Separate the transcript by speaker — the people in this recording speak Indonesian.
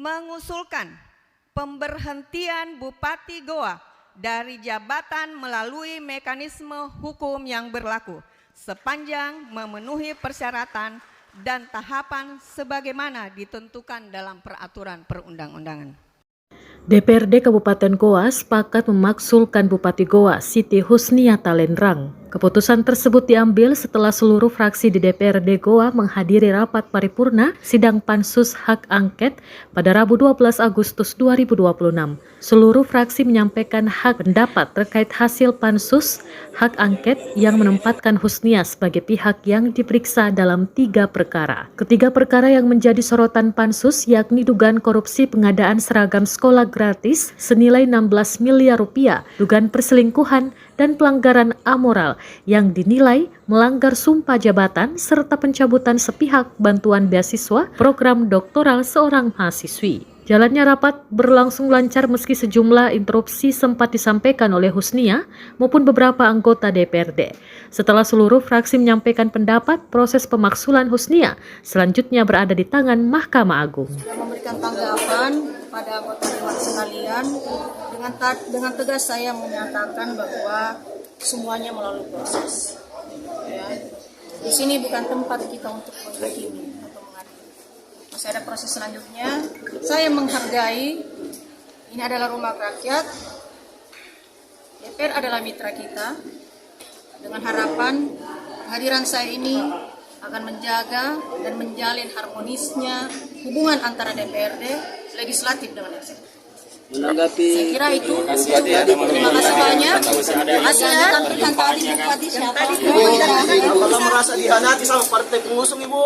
Speaker 1: mengusulkan pemberhentian Bupati Goa dari jabatan melalui mekanisme hukum yang berlaku sepanjang memenuhi persyaratan dan tahapan sebagaimana ditentukan dalam peraturan perundang-undangan.
Speaker 2: DPRD Kabupaten Goa sepakat memaksulkan Bupati Goa Siti Husniata Lenrang. Keputusan tersebut diambil setelah seluruh fraksi di DPRD Goa menghadiri rapat paripurna sidang Pansus Hak Angket pada Rabu 12 Agustus 2026. Seluruh fraksi menyampaikan hak pendapat terkait hasil Pansus Hak Angket yang menempatkan Husnia sebagai pihak yang diperiksa dalam 3 perkara. Ketiga perkara yang menjadi sorotan Pansus yakni dugaan korupsi pengadaan seragam sekolah gratis senilai 16 miliar rupiah, dugaan perselingkuhan, dan pelanggaran amoral yang dinilai melanggar sumpah jabatan serta pencabutan sepihak bantuan beasiswa program doktoral seorang mahasiswi. Jalannya rapat berlangsung lancar meski sejumlah interupsi sempat disampaikan oleh Husnia maupun beberapa anggota DPRD. Setelah seluruh fraksi menyampaikan pendapat, proses pemaksulan Husnia selanjutnya berada di tangan Mahkamah Agung.
Speaker 3: Sudah memberikan tanggapan pada anggota dewan sekalian, dengan tegas saya menyatakan bahwa semuanya melalui proses. Ya. Di sini bukan tempat kita untuk menghakimi atau mengadili. Masih ada proses selanjutnya. Saya menghargai, ini adalah rumah rakyat, DPR adalah mitra kita, dengan harapan kehadiran saya ini akan menjaga dan menjalin harmonisnya hubungan antara DPRD, legislatif dengan eksekutif.
Speaker 4: Menanggapi,
Speaker 3: saya kira itu. Terima kasih banyak. Terima kasih ya.
Speaker 4: Apakah merasa dihianati sama partai pengusung, Ibu?